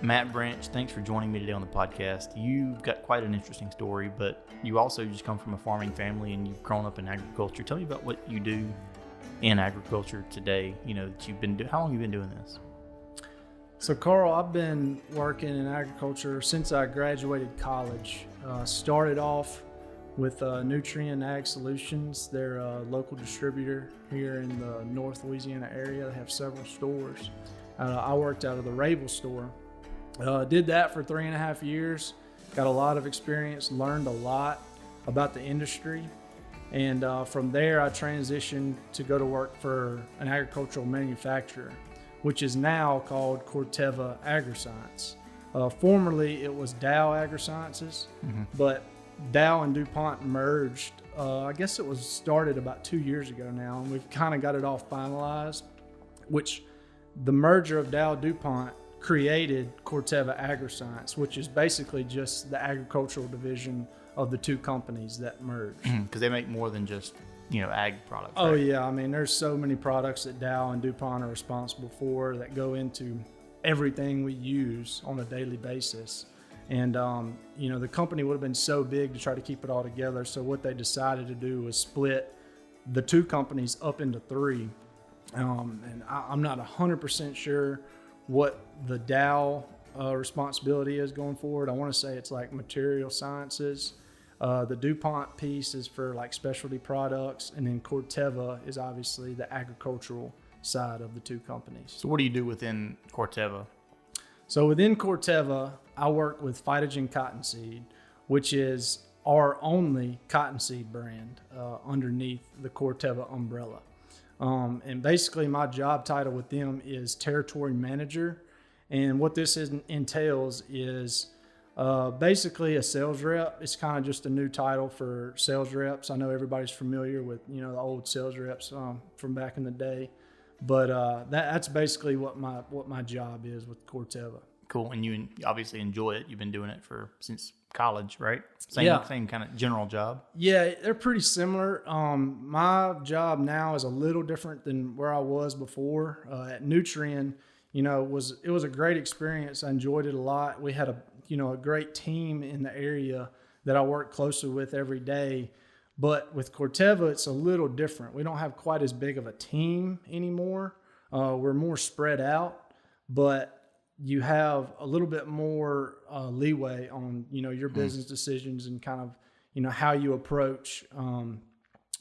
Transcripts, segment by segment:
Matt Branch, thanks for joining me today on the podcast. You've got quite an interesting story, but you also just come from a farming family and you've grown up in agriculture. Tell me about what you do in agriculture today. That you've been how long have you been doing this? So Carl, I've been working in agriculture since I graduated college. Started off with Nutrient Ag Solutions. They're a local distributor here in the North Louisiana area. They have several stores. I worked out of the Rabel store. Did that for 3.5 years. Got a lot of experience, learned a lot about the industry. And from there, I transitioned to go to work for an agricultural manufacturer, which is now called Corteva Agriscience. Formerly, it was Dow Agrisciences, but Dow and DuPont merged. I guess it was started about 2 years ago now, and we've kind of got it all finalized, which the merger of Dow DuPont created Corteva Agriscience, which is basically just the agricultural division of the two companies that merged. Because they make more than just, ag products. Oh, right? yeah. I mean, there's so many products that Dow and DuPont are responsible for that go into everything we use on a daily basis. And, the company would have been so big to try to keep it all together. So what they decided to do was split the two companies up into three. And I'm not 100% sure what the Dow responsibility is going forward. I want to say it's like material sciences. The DuPont piece is for like specialty products, and then Corteva is obviously the agricultural side of the two companies. So what do you do within Corteva? So within Corteva, I work with Phytogen Cottonseed, which is our only cottonseed brand underneath the Corteva umbrella. And basically my job title with them is territory manager. And what this entails is basically a sales rep. It's kind of just a new title for sales reps. I know everybody's familiar with, the old sales reps from back in the day, but that's basically what my job is with Corteva. Cool. And you obviously enjoy it. You've been doing it since college, right? Same kind of general job. Yeah, they're pretty similar. My job now is a little different than where I was before. At Nutrien, it was a great experience. I enjoyed it a lot. We had a great team in the area that I work closely with every day. But with Corteva, it's a little different. We don't have quite as big of a team anymore. We're more spread out, but you have a little bit more leeway on, your business decisions and kind of, how you approach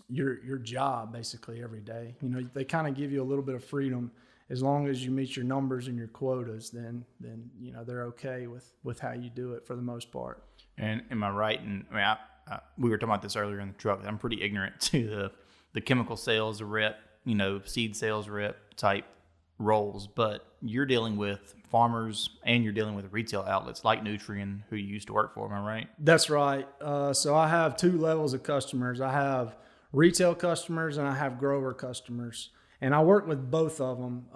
your job basically every day. They kind of give you a little bit of freedom. As long as you meet your numbers and your quotas, then they're okay with how you do it for the most part. And am I right? And we were talking about this earlier in the truck. I'm pretty ignorant to the chemical sales rep, seed sales rep type roles, but you're dealing with farmers and you're dealing with retail outlets like Nutrien, who you used to work for. Am I right? That's right. So I have two levels of customers. I have retail customers and I have grower customers, and I work with both of them.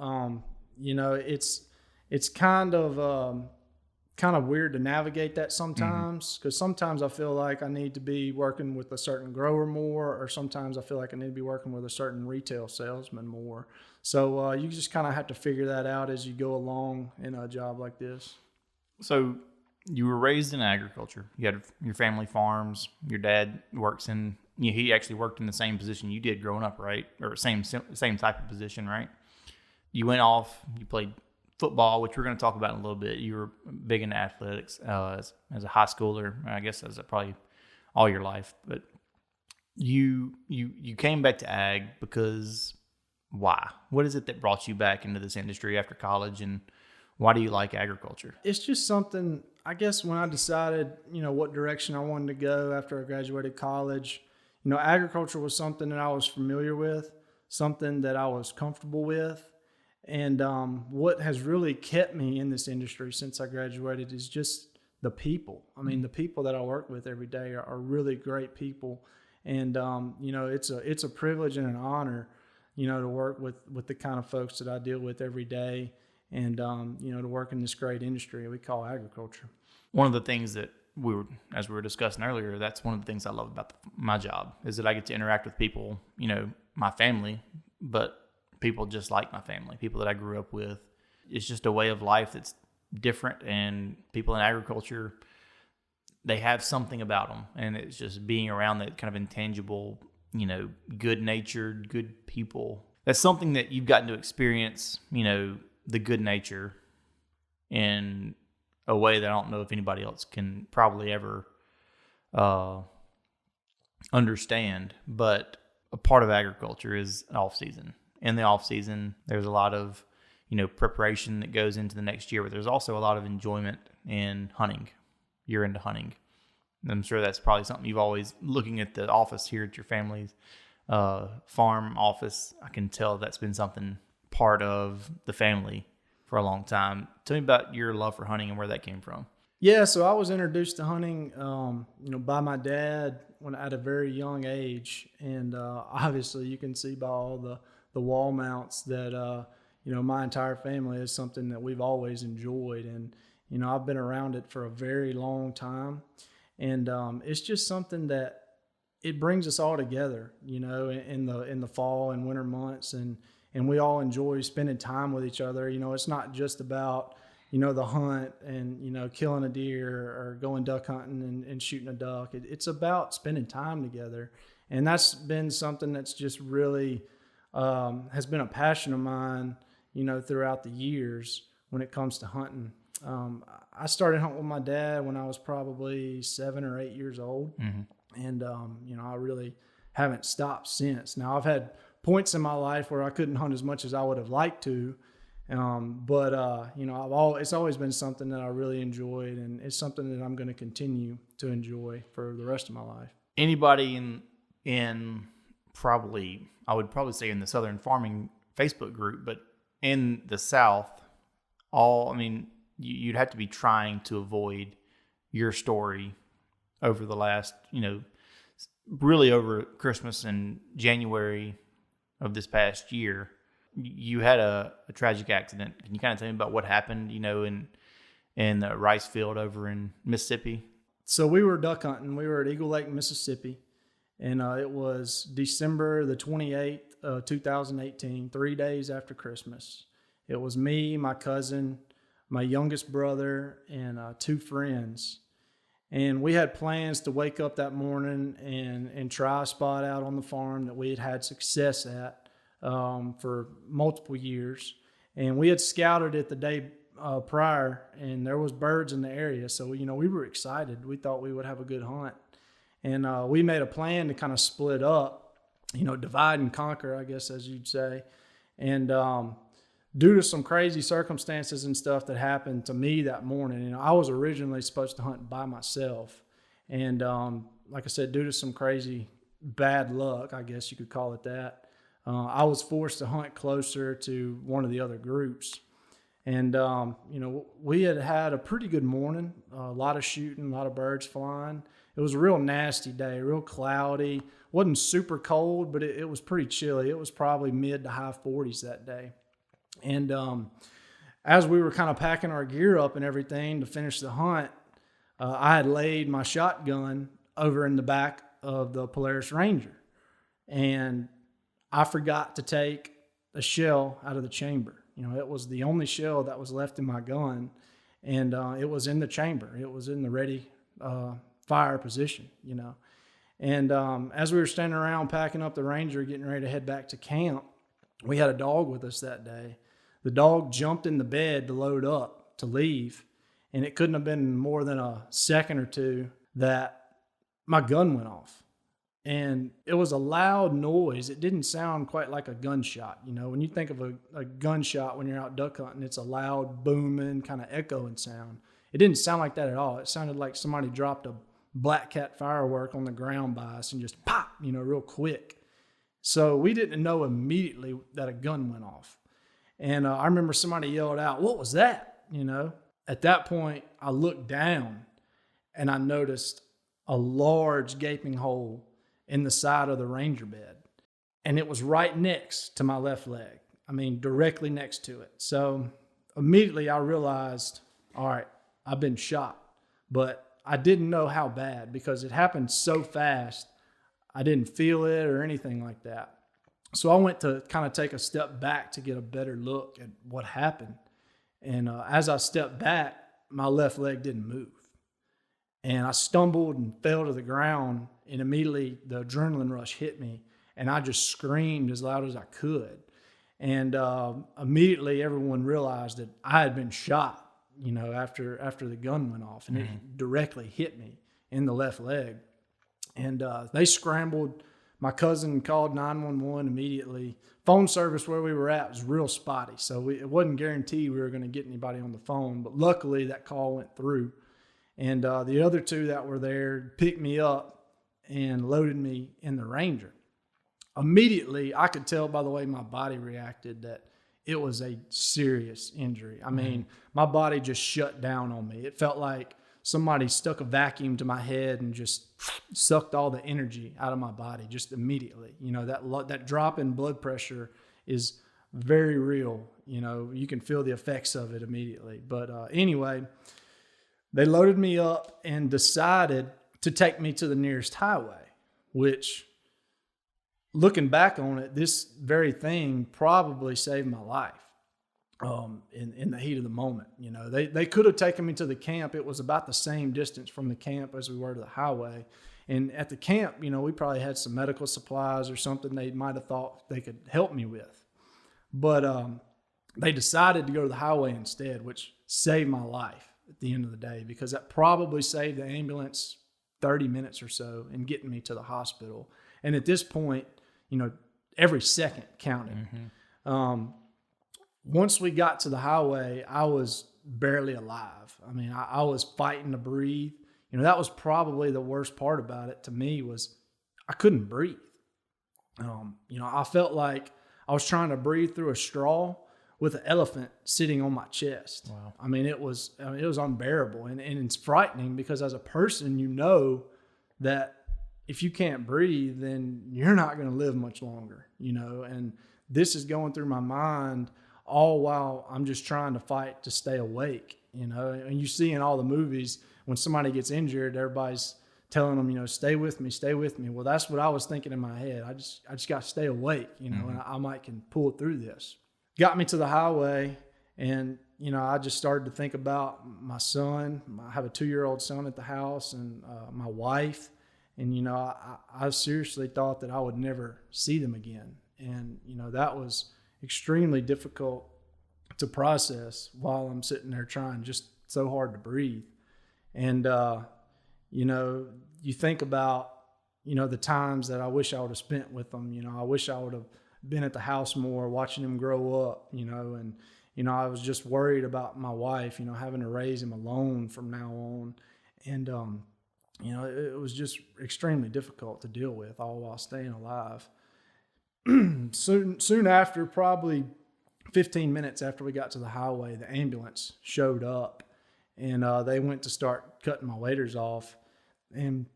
It's kind of weird to navigate that sometimes, because sometimes I feel like I need to be working with a certain grower more, or sometimes I feel like I need to be working with a certain retail salesman more. So you just kind of have to figure that out as you go along in a job like this. So you were raised in agriculture. You had your family farms. Your dad works he actually worked in the same position you did growing up, right? Or same type of position, right? You went off, you played football, which we're going to talk about in a little bit. You were big into athletics as a high schooler, I guess as probably all your life. But you came back to ag because why? What is it that brought you back into this industry after college, and why do you like agriculture? It's just something, I guess, when I decided, what direction I wanted to go after I graduated college, agriculture was something that I was familiar with, something that I was comfortable with. And what has really kept me in this industry since I graduated is just the people. I mean, the people that I work with every day are really great people. And, it's a privilege and an honor, to work with the kind of folks that I deal with every day, and, to work in this great industry we call agriculture. One of the things that as we were discussing earlier, that's one of the things I love about my job is that I get to interact with people, my family, but people just like my family, people that I grew up with. It's just a way of life that's different, and people in agriculture, they have something about them, and it's just being around that kind of intangible, good-natured, good people. That's something that you've gotten to experience, the good nature in a way that I don't know if anybody else can probably ever understand. But a part of agriculture is off season. In the off season, there's a lot of preparation that goes into the next year, but there's also a lot of enjoyment in hunting. You're into hunting. I'm sure that's probably something you've always, looking at the office here at your family's farm office, I can tell that's been something part of the family for a long time. Tell me about your love for hunting and where that came from. Yeah, so I was introduced to hunting, by my dad when at a very young age, and obviously you can see by all the wall mounts that my entire family is something that we've always enjoyed, and I've been around it for a very long time, and it's just something that it brings us all together, in the fall and winter months, and we all enjoy spending time with each other. It's not just about the hunt and, killing a deer or going duck hunting and shooting a duck. It's about spending time together. And that's been something that's just really has been a passion of mine, throughout the years when it comes to hunting. I started hunting with my dad when I was probably 7 or 8 years old. Mm-hmm. And, I really haven't stopped since. Now, I've had points in my life where I couldn't hunt as much as I would have liked to. But it's always been something that I really enjoyed, and it's something that I'm going to continue to enjoy for the rest of my life. Anybody in probably, I would probably say in the Southern Farming Facebook group, but in the South, you'd have to be trying to avoid your story over the last, really over Christmas and January of this past year. You had a tragic accident. Can you kind of tell me about what happened, in the rice field over in Mississippi? So we were duck hunting. We were at Eagle Lake, Mississippi, and it was December the 28th, 2018, 3 days after Christmas. It was me, my cousin, my youngest brother, and 2 friends. And we had plans to wake up that morning and try a spot out on the farm that we had success at for multiple years. And we had scouted it the day prior, and there was birds in the area. So, we were excited. We thought we would have a good hunt. And we made a plan to kind of split up, divide and conquer, I guess, as you'd say. And due to some crazy circumstances and stuff that happened to me that morning, I was originally supposed to hunt by myself. And like I said, due to some crazy bad luck, I guess you could call it that, I was forced to hunt closer to one of the other groups. And, we had a pretty good morning, a lot of shooting, a lot of birds flying. It was a real nasty day, real cloudy. Wasn't super cold, but it was pretty chilly. It was probably mid to high 40s that day. And as we were kind of packing our gear up and everything to finish the hunt, I had laid my shotgun over in the back of the Polaris Ranger. And I forgot to take a shell out of the chamber. It was the only shell that was left in my gun, and it was in the chamber. It was in the ready fire position, And as we were standing around packing up the Ranger, getting ready to head back to camp, we had a dog with us that day. The dog jumped in the bed to load up to leave, and it couldn't have been more than a second or two that my gun went off. And it was a loud noise. It didn't sound quite like a gunshot. When you think of a gunshot when you're out duck hunting, it's a loud, booming, kind of echoing sound. It didn't sound like that at all. It sounded like somebody dropped a black cat firework on the ground by us and just pop, real quick. So we didn't know immediately that a gun went off. And I remember somebody yelled out, "What was that?" At that point, I looked down and I noticed a large gaping hole in the side of the Ranger bed. And it was right next to my left leg. Directly next to it. So immediately I realized, all right, I've been shot. But I didn't know how bad because it happened so fast. I didn't feel it or anything like that. So I went to kind of take a step back to get a better look at what happened. And as I stepped back, my left leg didn't move. And I stumbled and fell to the ground, and immediately the adrenaline rush hit me, and I just screamed as loud as I could. And immediately everyone realized that I had been shot, after the gun went off, and it directly hit me in the left leg. And they scrambled. My cousin called 911 immediately. Phone service where we were at was real spotty, so it wasn't guaranteed we were going to get anybody on the phone. But luckily, that call went through. And the other two that were there picked me up and loaded me in the Ranger. Immediately, I could tell by the way my body reacted that it was a serious injury. I mean, my body just shut down on me. It felt like somebody stuck a vacuum to my head and just sucked all the energy out of my body just immediately. That drop in blood pressure is very real. You can feel the effects of it immediately. But anyway, they loaded me up and decided to take me to the nearest highway, which, looking back on it, this very thing probably saved my life in the heat of the moment. They could have taken me to the camp. It was about the same distance from the camp as we were to the highway. And at the camp, we probably had some medical supplies or something they might have thought they could help me with. But they decided to go to the highway instead, which saved my life at the end of the day, because that probably saved the ambulance 30 minutes or so in getting me to the hospital. And at this point, every second counted. Once we got to the highway, I was barely alive. I mean, I was fighting to breathe. That was probably the worst part about it to me, was I couldn't breathe. I felt like I was trying to breathe through a straw with an elephant sitting on my chest. Wow. I mean, it was unbearable. And it's frightening, because as a person, that if you can't breathe, then you're not going to live much longer, and this is going through my mind all while I'm just trying to fight to stay awake, and you see in all the movies when somebody gets injured, everybody's telling them, stay with me, stay with me. Well, that's what I was thinking in my head. I just got to stay awake, and I might can pull through this. Got me to the highway, and, I just started to think about my son. I have a 2-year-old son at the house, and my wife. And, I seriously thought that I would never see them again. And, that was extremely difficult to process while I'm sitting there trying just so hard to breathe. And, you think about, the times that I wish I would have spent with them. I wish I would have been at the house more, watching him grow up, and, I was just worried about my wife, having to raise him alone from now on. And, it was just extremely difficult to deal with, all while staying alive. Soon after, probably 15 minutes after we got to the highway, the ambulance showed up, and they went to start cutting my waders off. And,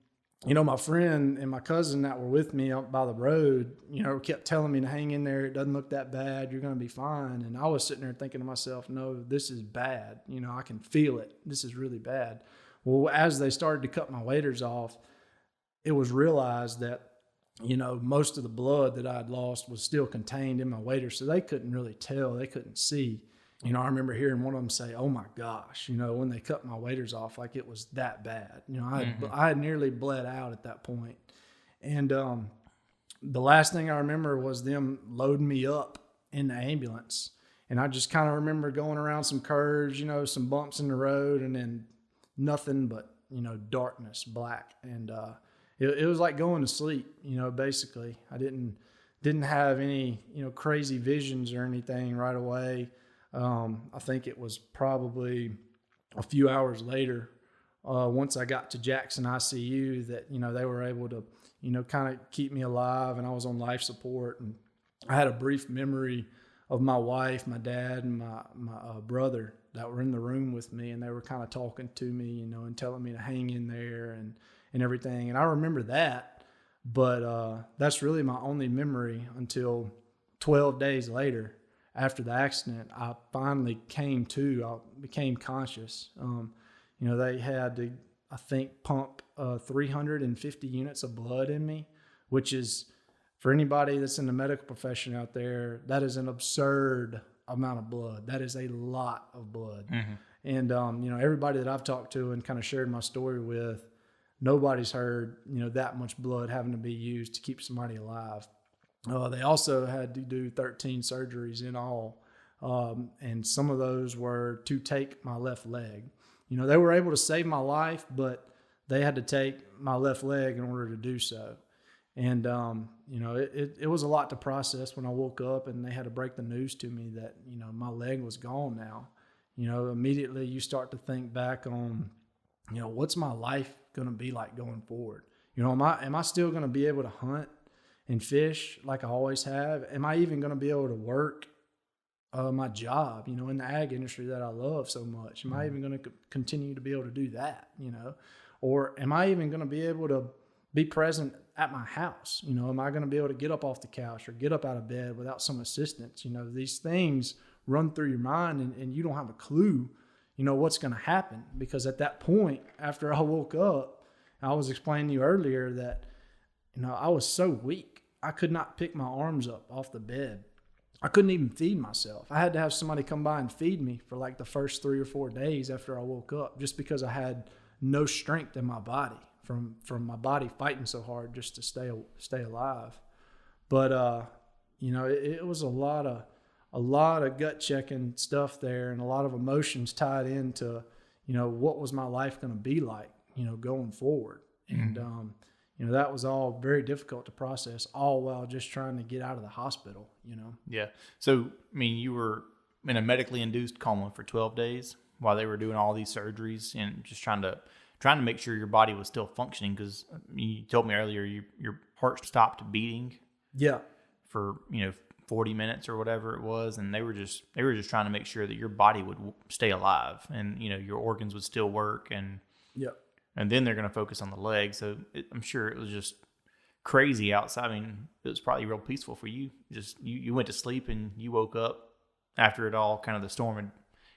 my friend and my cousin that were with me up by the road, kept telling me to hang in there. It doesn't look that bad. You're going to be fine. And I was sitting there thinking to myself, no, this is bad. I can feel it. This is really bad. Well, as they started to cut my waders off, it was realized that, most of the blood that I'd lost was still contained in my waders, so they couldn't really tell. They couldn't see. I remember hearing one of them say, "Oh my gosh," when they cut my waders off, like it was that bad. I had nearly bled out at that point. And the last thing I remember was them loading me up in the ambulance. And I just kind of remember going around some curves, some bumps in the road, and then nothing but, darkness, black. And it was like going to sleep, basically. I didn't have any, crazy visions or anything right away. I think it was probably a few hours later, once I got to Jackson ICU, that, they were able to, kind of keep me alive, and I was on life support. And I had a brief memory of my wife, my dad, and my brother that were in the room with me, and they were kind of talking to me, and telling me to hang in there and everything. And I remember that, but that's really my only memory until 12 days later. After the accident, I finally came to. I became conscious. They had to, I think, pump 350 units of blood in me, which is For anybody that's in the medical profession out there, that is an absurd amount of blood. That is a lot of blood. Mm-hmm. And, everybody that I've talked to and kind of shared my story with, nobody's heard, that much blood having to be used to keep somebody alive. They also had to do 13 surgeries in all. And some of those were to take my left leg. They were able to save my life, but they had to take my left leg in order to do so. And, it was a lot to process when I woke up and they had to break the news to me that, my leg was gone now. Immediately you start to think back on, what's my life going to be like going forward? Am I still going to be able to hunt and fish like I always have? Am I even going to be able to work my job, in the ag industry that I love so much? Am I even going to continue to be able to do that, Or am I even going to be able to be present at my house? Am I going to be able to get up off the couch or get up out of bed without some assistance? These things run through your mind and you don't have a clue, what's going to happen. Because at that point, after I woke up, I was explaining to you earlier that, I was so weak. I could not pick my arms up off the bed. I couldn't even feed myself. I had to have somebody come by and feed me for like the first 3 or 4 days after I woke up, just because I had no strength in my body from my body fighting so hard just to stay alive. But it was a lot of gut checking stuff there, and a lot of emotions tied into what was my life going to be like going forward. And that was all very difficult to process, all while just trying to get out of the hospital. Yeah. So you were in a medically induced coma for 12 days while they were doing all these surgeries and just trying to make sure your body was still functioning, because you told me earlier your heart stopped beating. Yeah. For 40 minutes or whatever it was, and they were just trying to make sure that your body would stay alive and your organs would still work, and and then they're going to focus on the leg. So I'm sure it was just crazy outside. It was probably real peaceful for you. Just you went to sleep and you woke up after it all, kind of the storm had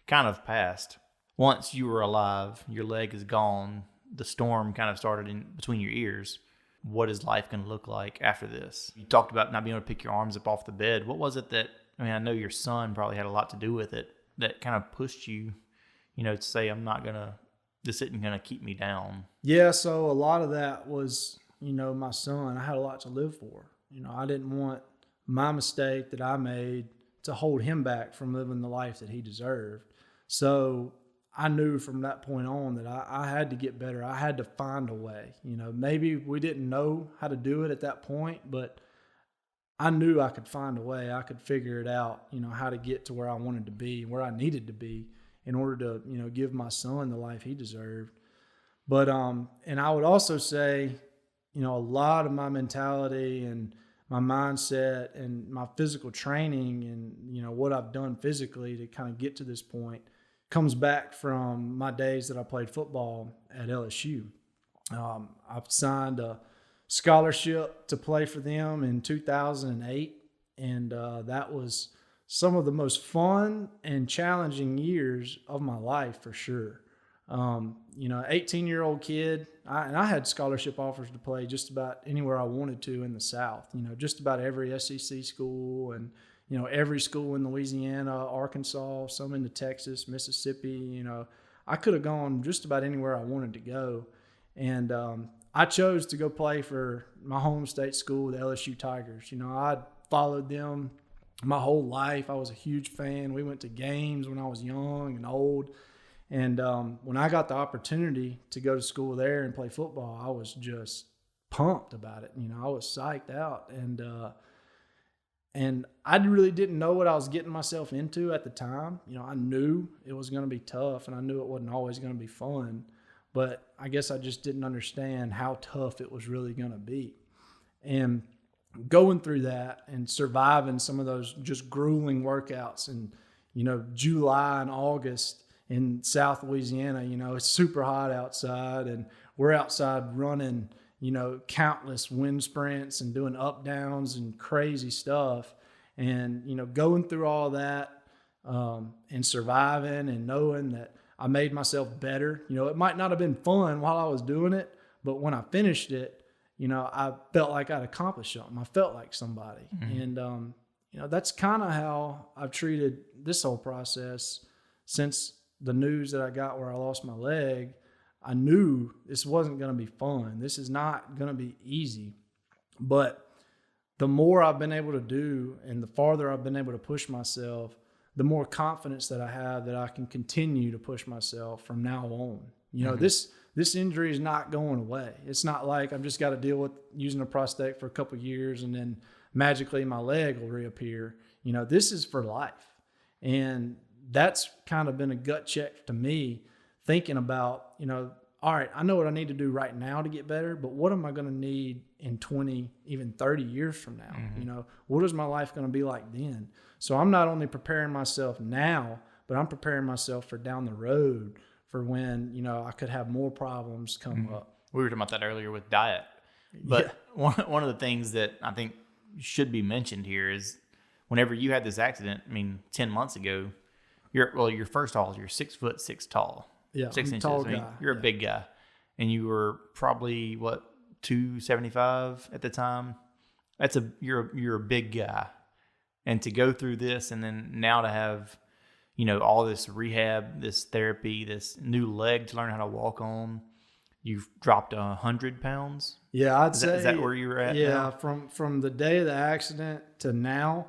kind of passed. Once you were alive, your leg is gone, the storm kind of started in between your ears. What is life going to look like after this? You talked about not being able to pick your arms up off the bed. What was it that, I know your son probably had a lot to do with it, that kind of pushed you, to say, this isn't going to keep me down? Yeah, so a lot of that was, my son. I had a lot to live for. I didn't want my mistake that I made to hold him back from living the life that he deserved. So I knew from that point on that I had to get better. I had to find a way. Maybe we didn't know how to do it at that point, but I knew I could find a way. I could figure it out, how to get to where I wanted to be, where I needed to be in order to, give my son the life he deserved. But, and I would also say, a lot of my mentality and my mindset and my physical training and, what I've done physically to kind of get to this point comes back from my days that I played football at LSU. I've signed a scholarship to play for them in 2008, and that was some of the most fun and challenging years of my life for sure. 18-year-old kid, I had scholarship offers to play just about anywhere I wanted to in the South. Just about every SEC school and every school in Louisiana, Arkansas, some into Texas, Mississippi. I could have gone just about anywhere I wanted to go. And I chose to go play for my home state school, the LSU Tigers. I followed them my whole life. I was a huge fan. We went to games when I was young and old. And when I got the opportunity to go to school there and play football, I was just pumped about it. I was psyched out. And I really didn't know what I was getting myself into at the time. I knew it was going to be tough, and I knew it wasn't always going to be fun. But I guess I just didn't understand how tough it was really going to be. And going through that and surviving some of those just grueling workouts in, July and August in South Louisiana, it's super hot outside, and we're outside running countless wind sprints and doing up downs and crazy stuff. And, going through all that and surviving and knowing that I made myself better. It might not have been fun while I was doing it, but when I finished it, I felt like I'd accomplished something. I felt like somebody. And, that's kind of how I've treated this whole process since the news that I got where I lost my leg. I knew this wasn't going to be fun. This is not going to be easy. But the more I've been able to do and the farther I've been able to push myself, the more confidence that I have that I can continue to push myself from now on. This injury is not going away. It's not like I've just got to deal with using a prosthetic for a couple of years and then magically my leg will reappear. This is for life. And that's kind of been a gut check to me, thinking about, all right, I know what I need to do right now to get better, but what am I going to need in 20, even 30 years from now? What is my life going to be like then? So I'm not only preparing myself now, but I'm preparing myself for down the road for when, I could have more problems come up. We were talking about that earlier with diet. But one of the things that I think should be mentioned here is whenever you had this accident, 10 months ago, you're first of all, you're 6'6" tall. Yeah, 6 inches. Tall guy. You're a big guy. And you were probably 275 at the time. You're a big guy. And to go through this and then now to have, all this rehab, this therapy, this new leg to learn how to walk on, you've dropped 100 pounds. Yeah, I'd say. Is that where you were at? Yeah, now? from the day of the accident to now,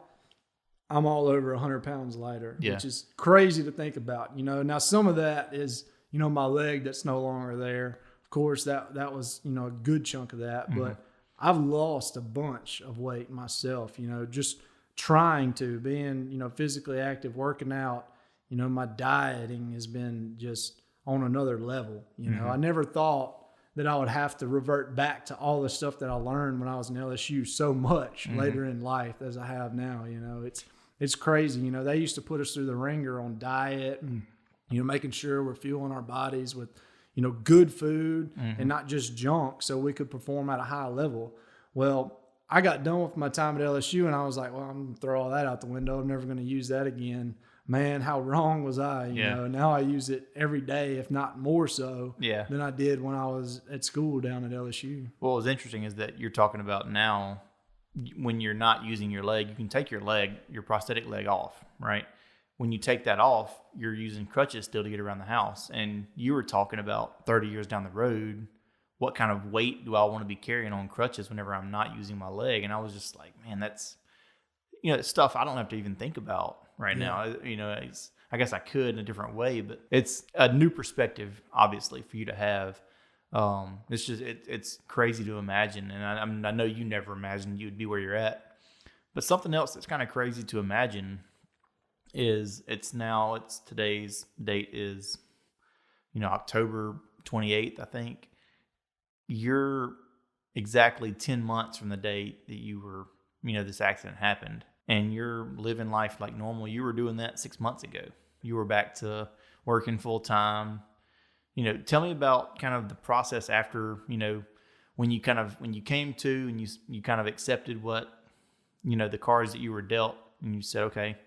I'm all over 100 pounds lighter, which is crazy to think about. Now some of that is, my leg that's no longer there. Of course, that was, a good chunk of that. But I've lost a bunch of weight myself, just trying to, being, physically active, working out. My dieting has been just on another level. I never thought that I would have to revert back to all the stuff that I learned when I was in LSU so much later in life as I have now. It's crazy. They used to put us through the ringer on diet and, making sure we're fueling our bodies with, good food and not just junk so we could perform at a high level. Well, I got done with my time at LSU and I was like, well, I'm going to throw all that out the window. I'm never going to use that again. Man, how wrong was I? Now I use it every day, if not more so than I did when I was at school down at LSU. What was interesting is that you're talking about now when you're not using your leg, you can take your prosthetic leg off, right? When you take that off, you're using crutches still to get around the house. And you were talking about 30 years down the road, what kind of weight do I want to be carrying on crutches whenever I'm not using my leg? And I was just like, man, that's, stuff I don't have to even think about right now. I guess I could in a different way, but it's a new perspective, obviously, for you to have. It's just, it's crazy to imagine. And I know you never imagined you'd be where you're at, but something else that's kind of crazy to imagine is today's date is, October 28th, I think. You're exactly 10 months from the date that you were, this accident happened, and you're living life like normal. You were doing that 6 months ago. You were back to working full time. Tell me about kind of the process after, when you came to and you kind of accepted what, the cards that you were dealt, and you said, okay,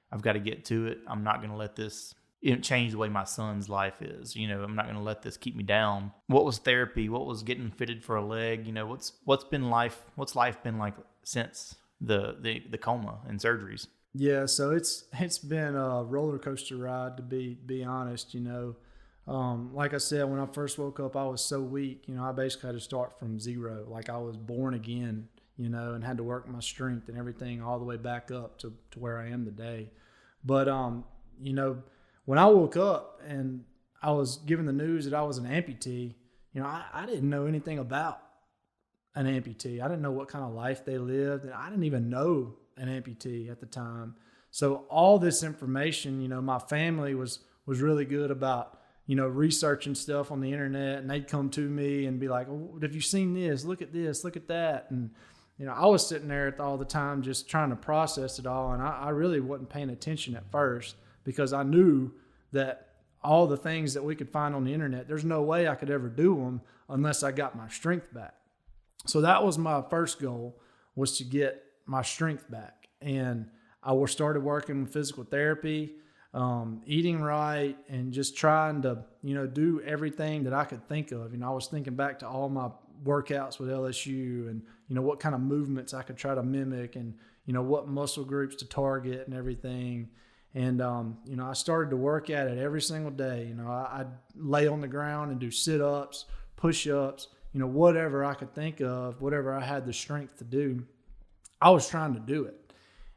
I've got to get to it. I'm not going to let this change the way my son's life is. I'm not going to let this keep me down. What was therapy? What was getting fitted for a leg? What's life been like since the coma and surgeries? Yeah, so it's been a roller coaster ride, to be honest. Like I said, when I first woke up, I was so weak. I basically had to start from zero, like I was born again. And had to work my strength and everything all the way back up to where I am today. But when I woke up and I was given the news that I was an amputee, I didn't know anything about an amputee. I didn't know what kind of life they lived, and I didn't even know an amputee at the time. So all this information, my family was really good about, researching stuff on the internet, and they'd come to me and be like, oh, have you seen this? Look at this, look at that. And, I was sitting there all the time just trying to process it all, and I really wasn't paying attention at first because I knew that all the things that we could find on the internet, there's no way I could ever do them unless I got my strength back. So that was my first goal, was to get my strength back. And I started working with physical therapy, eating right, and just trying to, do everything that I could think of. I was thinking back to all workouts with LSU and, what kind of movements I could try to mimic and, what muscle groups to target and everything. And, I started to work at it every single day. I'd lay on the ground and do sit-ups, push-ups, whatever I could think of, whatever I had the strength to do, I was trying to do it.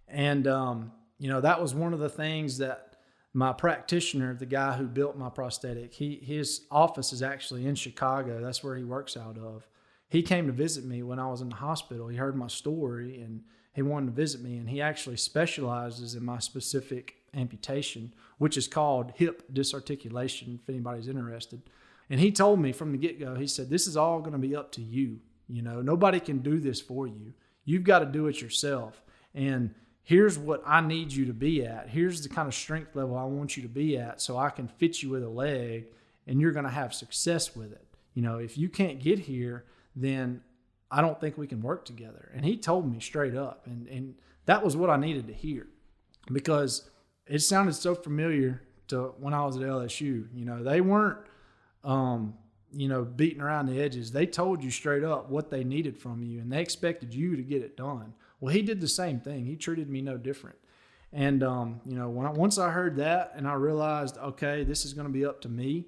And, that was one of the things that my practitioner, the guy who built my prosthetic, his office is actually in Chicago. That's where he works out of. He came to visit me when I was in the hospital. He heard my story and he wanted to visit me. And he actually specializes in my specific amputation, which is called hip disarticulation, if anybody's interested. And he told me from the get-go, he said, this is all going to be up to you. Nobody can do this for you. You've got to do it yourself. And here's what I need you to be at. Here's the kind of strength level I want you to be at so I can fit you with a leg and you're going to have success with it. If you can't get here, then I don't think we can work together. And he told me straight up. And that was what I needed to hear because it sounded so familiar to when I was at LSU. They weren't, beating around the edges. They told you straight up what they needed from you and they expected you to get it done. Well, he did the same thing. He treated me no different. And, once I heard that and I realized, okay, this is going to be up to me.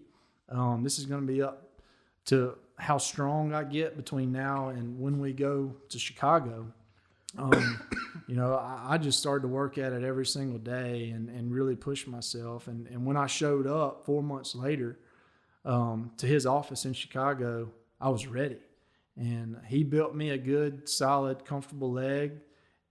This is going to be up to how strong I get between now and when we go to Chicago. I just started to work at it every single day and really push myself. And when I showed up 4 months later to his office in Chicago, I was ready. And he built me a good, solid, comfortable leg.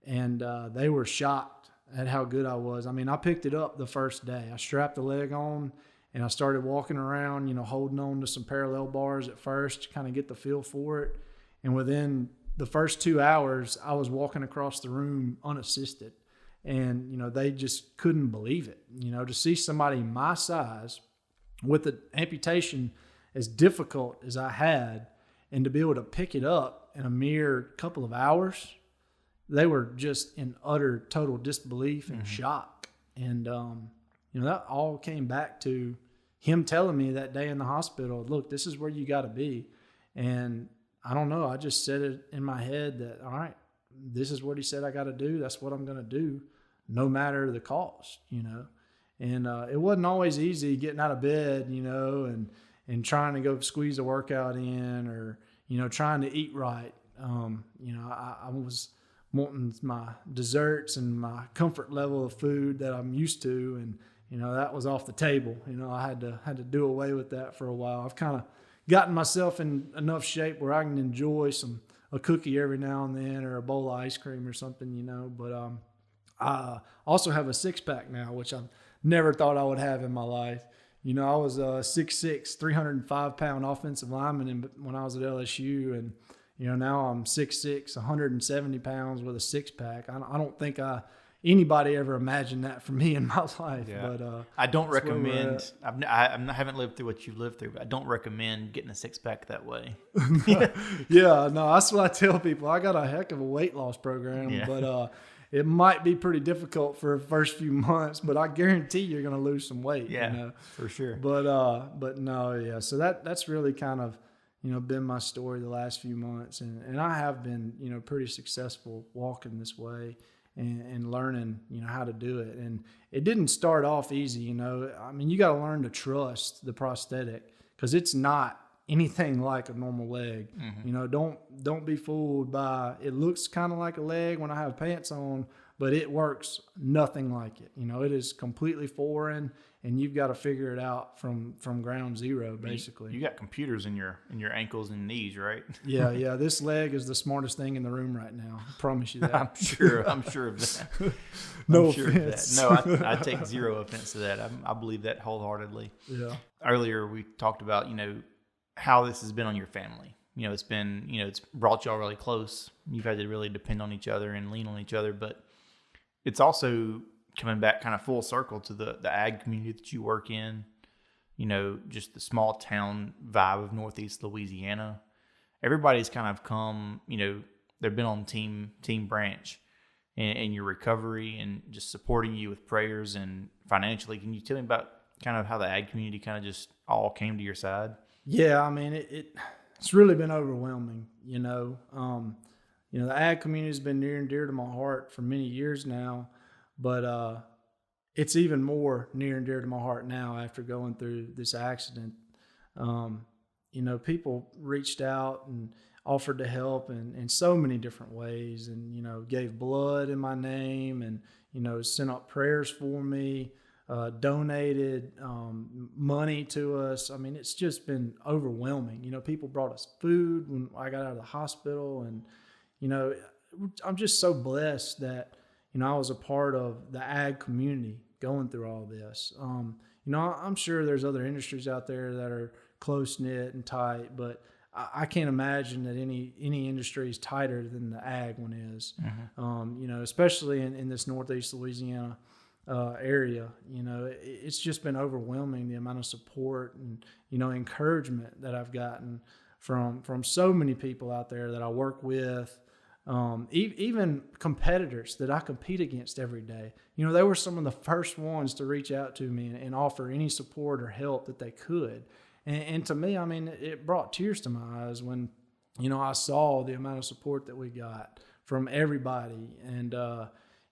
And they were shocked at how good I was. I mean, I picked it up the first day. I strapped the leg on and I started walking around, holding on to some parallel bars at first to kind of get the feel for it. And within the first 2 hours, I was walking across the room unassisted. And, they just couldn't believe it. To see somebody my size with an amputation as difficult as I had and to be able to pick it up in a mere couple of hours, they were just in utter, total disbelief and shock. And, that all came back to him telling me that day in the hospital, look, this is where you got to be. And I don't know, I just said it in my head that, all right, this is what he said I got to do. That's what I'm going to do, no matter the cost, And it wasn't always easy getting out of bed, and trying to go squeeze a workout in or, trying to eat right. I was wanting my desserts and my comfort level of food that I'm used to. And, that was off the table. I had to do away with that for a while. I've kind of gotten myself in enough shape where I can enjoy a cookie every now and then or a bowl of ice cream or something, but I also have a six-pack now, which I've never thought I would have in my life. I was a 6'6", 305-pound offensive lineman when I was at LSU, and now I'm 6'6", 170 pounds with a six-pack. I don't think anybody ever imagined that for me in my life. Yeah. But I don't recommend. I haven't lived through what you've lived through, but I don't recommend getting a six-pack that way. Yeah, no, that's what I tell people. I got a heck of a weight loss program, but it might be pretty difficult for the first few months. But I guarantee you're going to lose some weight. Yeah, for sure. But no, yeah. So that's really kind of been my story the last few months, and I have been pretty successful walking this way. And learning, how to do it. And it didn't start off easy, I mean, you got to learn to trust the prosthetic because it's not anything like a normal leg. Don't be fooled by, it looks kind of like a leg when I have pants on, but it works nothing like it. It is completely foreign, and you've got to figure it out from ground zero, basically. You got computers in your ankles and knees, right? Yeah. This leg is the smartest thing in the room right now. I promise you that. I'm sure of that. No I'm sure offense. Of that. No, I take zero offense to that. I believe that wholeheartedly. Yeah. Earlier we talked about how this has been on your family. It's been it's brought y'all really close. You've had to really depend on each other and lean on each other, but it's also coming back kind of full circle to the ag community that you work in, just the small town vibe of Northeast Louisiana. Everybody's kind of come, they've been on team branch in your recovery and just supporting you with prayers and financially. Can you tell me about kind of how the ag community kind of just all came to your side? Yeah, I mean, it it's really been overwhelming. The ag community has been near and dear to my heart for many years now, but it's even more near and dear to my heart now after going through this accident. People reached out and offered to help in so many different ways, and gave blood in my name, and sent up prayers for me, donated money to us. I mean, it's just been overwhelming. People brought us food when I got out of the hospital, and I'm just so blessed that I was a part of the ag community going through all this. I'm sure there's other industries out there that are close knit and tight, but I can't imagine that any industry is tighter than the ag one is. Mm-hmm. Especially in this Northeast Louisiana area. It's just been overwhelming, the amount of support and encouragement that I've gotten from so many people out there that I work with. Even competitors that I compete against every day. They were some of the first ones to reach out to me and offer any support or help that they could. And to me, I mean, it brought tears to my eyes when, I saw the amount of support that we got from everybody. And,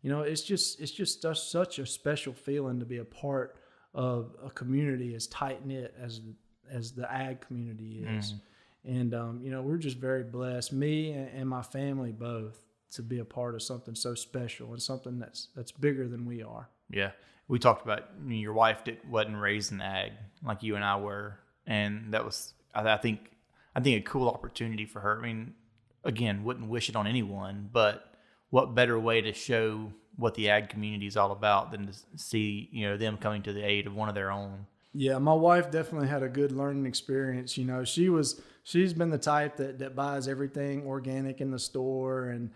it's just such a special feeling to be a part of a community as tight knit as the ag community is. Mm-hmm. And, we're just very blessed, me and my family both, to be a part of something so special and something that's bigger than we are. Yeah. We talked about your wife wasn't raised in ag like you and I were. And that was, I think a cool opportunity for her. I mean, again, wouldn't wish it on anyone, but what better way to show what the ag community is all about than to see, them coming to the aid of one of their own. Yeah, my wife definitely had a good learning experience. She's been the type that buys everything organic in the store and,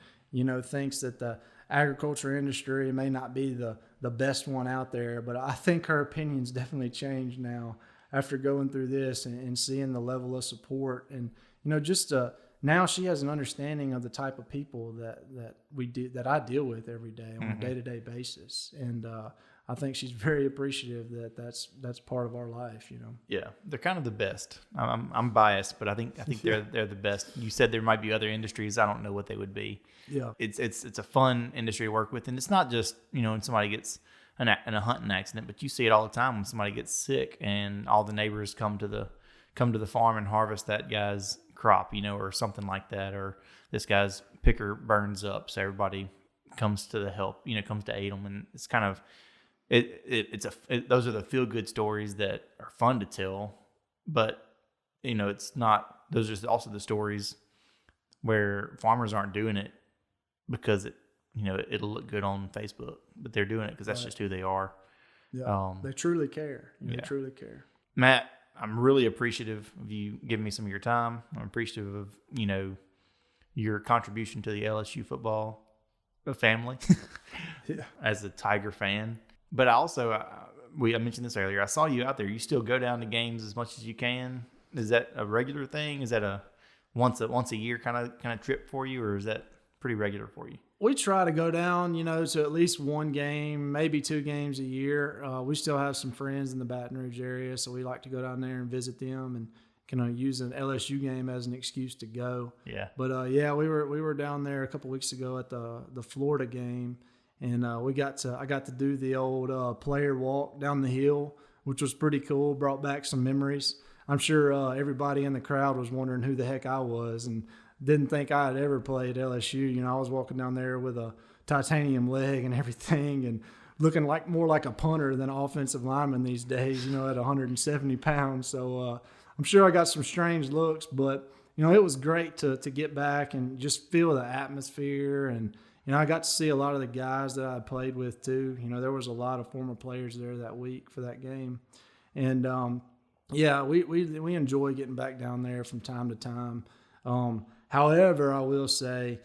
thinks that the agriculture industry may not be the best one out there. But I think her opinion's definitely changed now after going through this and seeing the level of support. And, now she has an understanding of the type of people that I deal with every day on a day-to-day basis. And, I think she's very appreciative that's part of our life, Yeah, they're kind of the best. I'm biased, but I think they're the best. You said there might be other industries. I don't know what they would be. Yeah, it's a fun industry to work with, and it's not just when somebody gets in a hunting accident, but you see it all the time when somebody gets sick and all the neighbors come to the farm and harvest that guy's crop, or something like that, or this guy's picker burns up, so everybody comes to the help, comes to aid them, and it's kind of. Those are the feel good stories that are fun to tell, but it's not. Those are also the stories where farmers aren't doing it because it'll look good on Facebook, but they're doing it because that's just who they are. Yeah, they truly care. They truly care. Matt, I'm really appreciative of you giving me some of your time. I'm appreciative of your contribution to the LSU football family as a Tiger fan. But I also, I mentioned this earlier, I saw you out there. You still go down to games as much as you can. Is that a regular thing? Is that a once a year kind of trip for you, or is that pretty regular for you? We try to go down, to at least one game, maybe 2 games a year. We still have some friends in the Baton Rouge area, so we like to go down there and visit them and kind of use an LSU game as an excuse to go. Yeah. But we were down there a couple weeks ago at the Florida game. And I got to do the old player walk down the hill, which was pretty cool. Brought back some memories. I'm sure everybody in the crowd was wondering who the heck I was and didn't think I had ever played LSU. I was walking down there with a titanium leg and everything and looking more like a punter than an offensive lineman these days, at 170 pounds. So I'm sure I got some strange looks, but, it was great to get back and just feel the atmosphere. And I got to see a lot of the guys that I played with too. There was a lot of former players there that week for that game. And, we enjoy getting back down there from time to time. However, I will say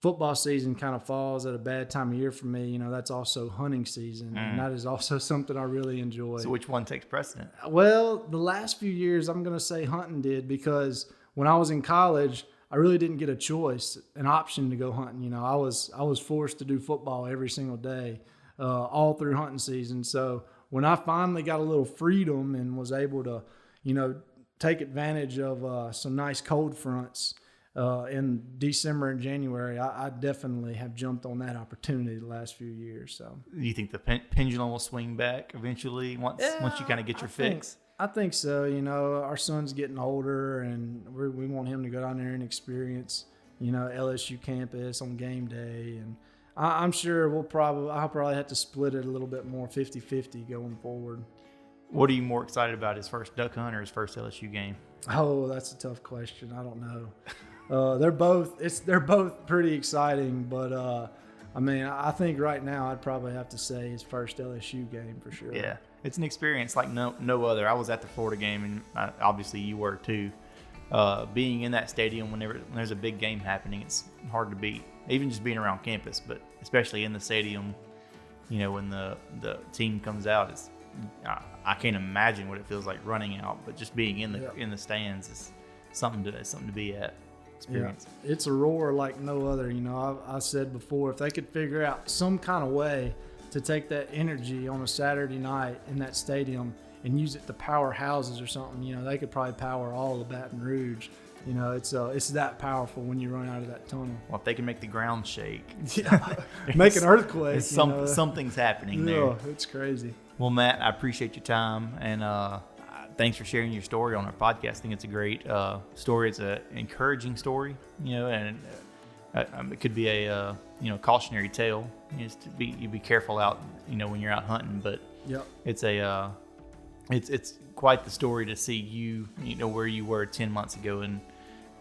football season kind of falls at a bad time of year for me. That's also hunting season, and that is also something I really enjoy. So which one takes precedent? Well, the last few years, I'm going to say hunting did, because when I was in college, I really didn't get a choice, an option to go hunting. I was forced to do football every single day, all through hunting season. So when I finally got a little freedom and was able to, take advantage of some nice cold fronts in December and January, I definitely have jumped on that opportunity the last few years. So, Do you think the pendulum will swing back eventually once you kind of get your fix? I think so. You know, our son's getting older, and we want him to go down there and experience, you know, LSU campus on game day. And I'm sure I'll probably have to split it a little bit more, 50-50 going forward. What are you more excited about, his first duck hunt or his first LSU game? Oh, that's a tough question. I don't know. They're both pretty exciting, but I mean, I think right now I'd probably have to say his first LSU game for sure. Yeah, it's an experience like no other. I was at the Florida game, and obviously you were too. Being in that stadium when there's a big game happening, it's hard to beat. Even just being around campus, but especially in the stadium, you know, when the team comes out, I can't imagine what it feels like running out. But just being in the stands is something to be at. Experience. Yeah, it's a roar like no other. You know, I said before, if they could figure out some kind of way to take that energy on a Saturday night in that stadium and use it to power houses or something, you know, they could probably power all of Baton Rouge. You know, it's that powerful when you run out of that tunnel. Well, if they can make the ground shake, make an earthquake. Something's happening there. It's crazy. Well, Matt, I appreciate your time, and thanks for sharing your story on our podcast. I think it's a great story. It's an encouraging story, you know, and it could be a cautionary tale. You know, you be careful out, you know, when you're out hunting. But it's it's quite the story to see you know where you were 10 months ago, and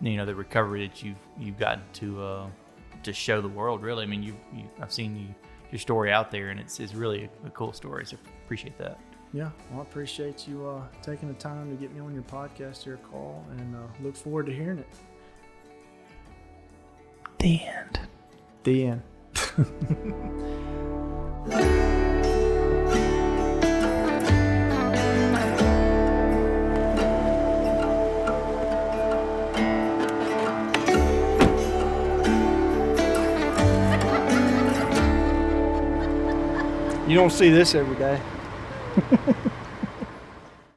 you know the recovery that you've gotten to show the world. Really, I mean, I've seen your story out there, and it's really a cool story. So appreciate that. Yeah, well, I appreciate you taking the time to get me on your podcast here, Carl, and look forward to hearing it. The end. The end. You don't see this every day.